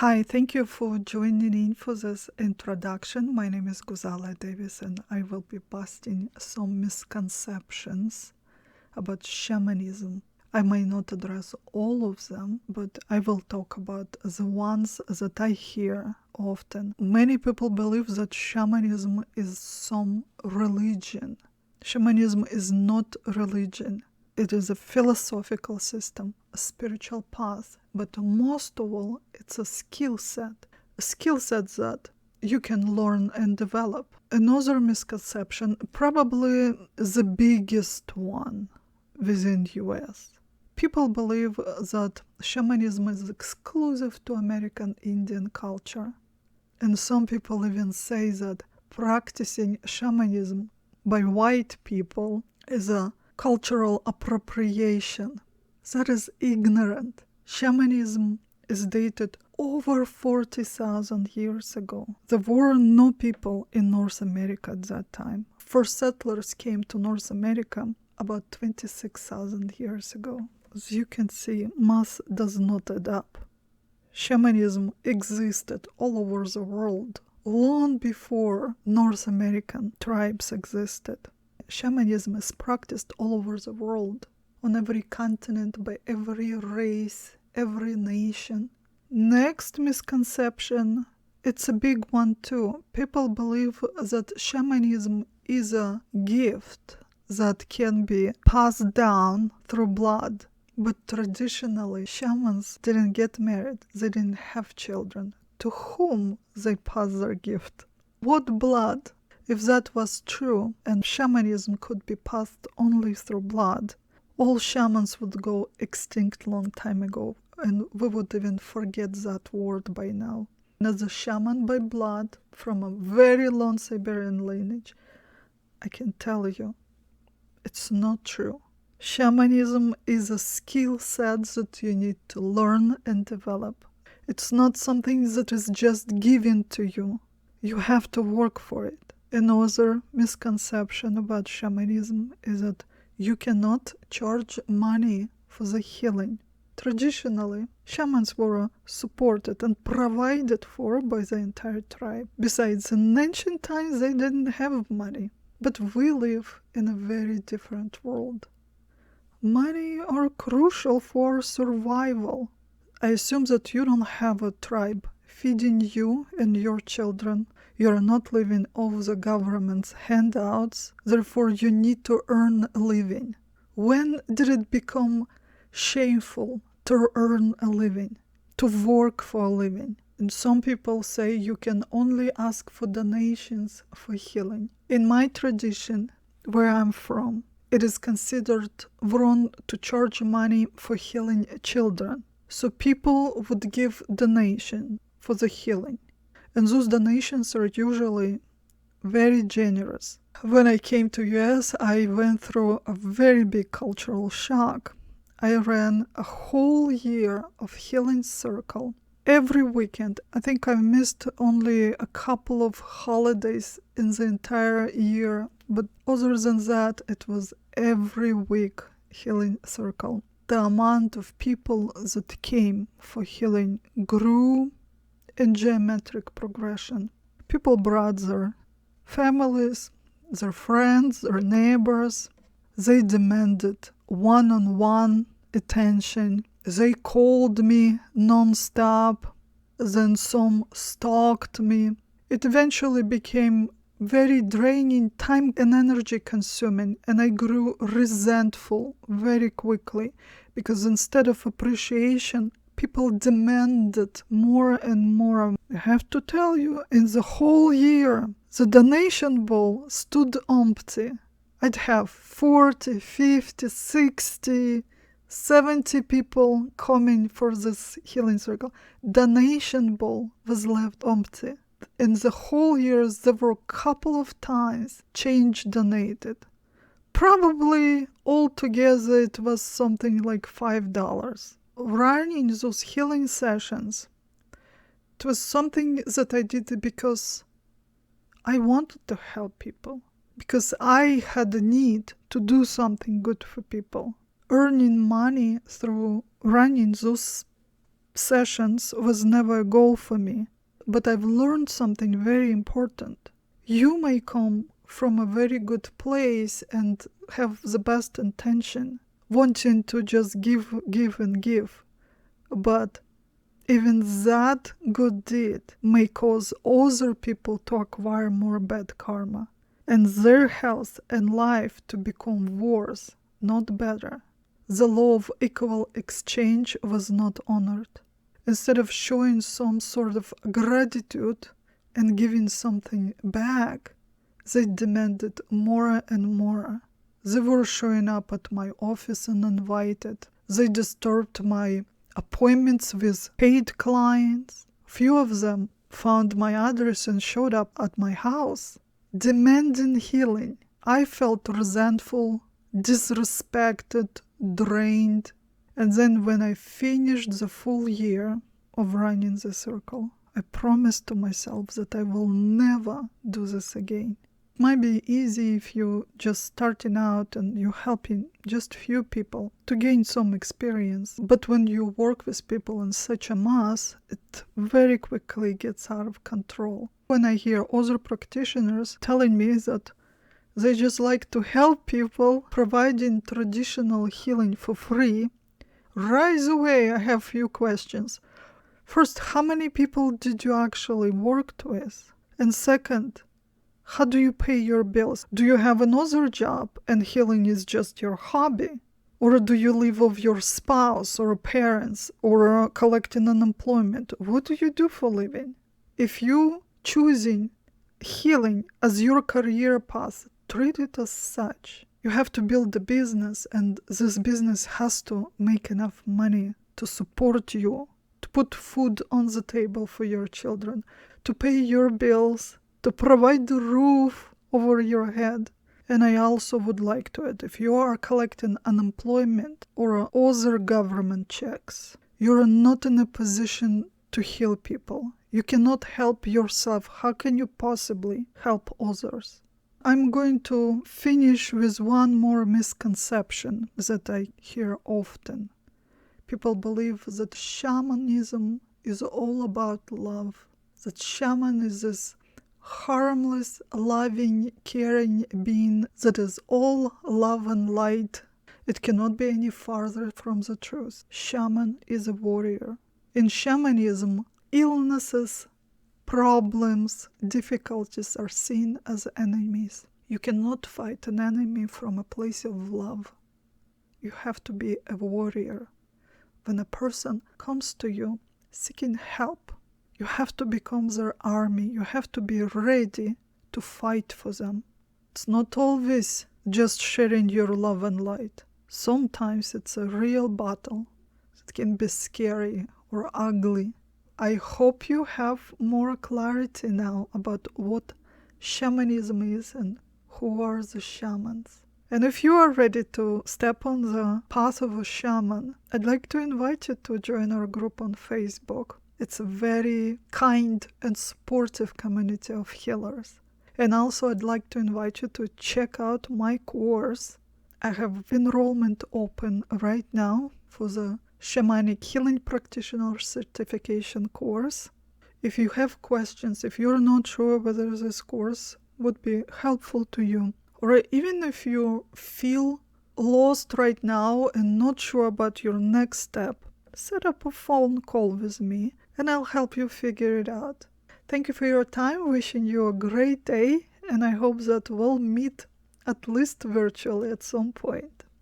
Hi, thank you for joining in for this introduction. My name is Guzalia Davis, and I will be busting some misconceptions about shamanism. I may not address all of them, but I will talk about the ones that I hear often. Many people believe that shamanism is some religion. Shamanism is not religion. It is a philosophical system, a spiritual path, but most of all, it's a skill set that you can learn and develop. Another misconception, probably the biggest one within US. People believe that shamanism is exclusive to American Indian culture. And some people even say that practicing shamanism by white people is a cultural appropriation. That is ignorant. Shamanism is dated over 40,000 years ago. There were no people in North America at that time. First settlers came to North America about 26,000 years ago. As you can see, math does not add up. Shamanism existed all over the world long before North American tribes existed. Shamanism is practiced all over the world, on every continent, by every race, every nation. Next misconception, it's a big one too. People believe that shamanism is a gift that can be passed down through blood. But traditionally, shamans didn't get married, they didn't have children. To whom they pass their gift? What blood? If that was true, and shamanism could be passed only through blood, all shamans would go extinct long time ago, and we would even forget that word by now. And as a shaman by blood, from a very long Siberian lineage, I can tell you, it's not true. Shamanism is a skill set that you need to learn and develop. It's not something that is just given to you. You have to work for it. Another misconception about shamanism is that you cannot charge money for the healing. Traditionally, shamans were supported and provided for by the entire tribe. Besides, in ancient times, they didn't have money. But we live in a very different world. Money are crucial for survival. I assume that you don't have a tribe feeding you and your children. You are not living off the government's handouts, therefore you need to earn a living. When did it become shameful to earn a living, to work for a living? And some people say you can only ask for donations for healing. In my tradition, where I'm from, it is considered wrong to charge money for healing children. So people would give donation for the healing. And those donations are usually very generous. When I came to US, I went through a very big cultural shock. I ran a whole year of healing circle. Every weekend, I think I missed only a couple of holidays in the entire year, but other than that, it was every week healing circle. The amount of people that came for healing grew in geometric progression. People brought their families, their friends, their neighbors. They demanded one-on-one attention. They called me non-stop. Then some stalked me. It eventually became very draining, time and energy consuming, and I grew resentful very quickly because instead of appreciation, people demanded more and more. I have to tell you, in the whole year, the donation bowl stood empty. I'd have 40, 50, 60, 70 people coming for this healing circle. Donation bowl was left empty. In the whole years, there were a couple of times change donated. Probably altogether it was something like $5. Running those healing sessions, it was something that I did because I wanted to help people, because I had a need to do something good for people. Earning money through running those sessions was never a goal for me, but I've learned something very important. You may come from a very good place and have the best intention, wanting to just give, and give, but even that good deed may cause other people to acquire more bad karma, and their health and life to become worse, not better. The law of equal exchange was not honored. Instead of showing some sort of gratitude and giving something back, they demanded more and more. They were showing up at my office uninvited. They disturbed my appointments with paid clients. Few of them found my address and showed up at my house, demanding healing. I felt resentful, disrespected, drained. And then when I finished the full year of running the circle, I promised to myself that I will never do this again. It might be easy if you're just starting out and you're helping just few people to gain some experience. But when you work with people in such a mass, it very quickly gets out of control. When I hear other practitioners telling me that they just like to help people, providing traditional healing for free, right away I have few questions. First, how many people did you actually work with? And second, how do you pay your bills? Do you have another job and healing is just your hobby? Or do you live off your spouse or parents or collecting unemployment? What do you do for a living? If you choosing healing as your career path, treat it as such. You have to build a business, and this business has to make enough money to support you, to put food on the table for your children, to pay your bills, to provide the roof over your head. And I also would like to add, if you are collecting unemployment or other government checks, you are not in a position to heal people. You cannot help yourself. How can you possibly help others? I'm going to finish with one more misconception that I hear often. People believe that shamanism is all about love, that shaman is this harmless, loving, caring being that is all love and light. It cannot be any farther from the truth. Shaman is a warrior. In shamanism, illnesses, problems, difficulties are seen as enemies. You cannot fight an enemy from a place of love. You have to be a warrior. When a person comes to you seeking help, you have to become their army. You have to be ready to fight for them. It's not always just sharing your love and light. Sometimes it's a real battle. It can be scary or ugly. I hope you have more clarity now about what shamanism is and who are the shamans. And if you are ready to step on the path of a shaman, I'd like to invite you to join our group on Facebook. It's a very kind and supportive community of healers. And also I'd like to invite you to check out my course. I have enrollment open right now for the Shamanic Healing Practitioner Certification course. If you have questions, if you're not sure whether this course would be helpful to you, or even if you feel lost right now and not sure about your next step, set up a phone call with me and I'll help you figure it out. Thank you for your time, wishing you a great day, and I hope that we'll meet at least virtually at some point.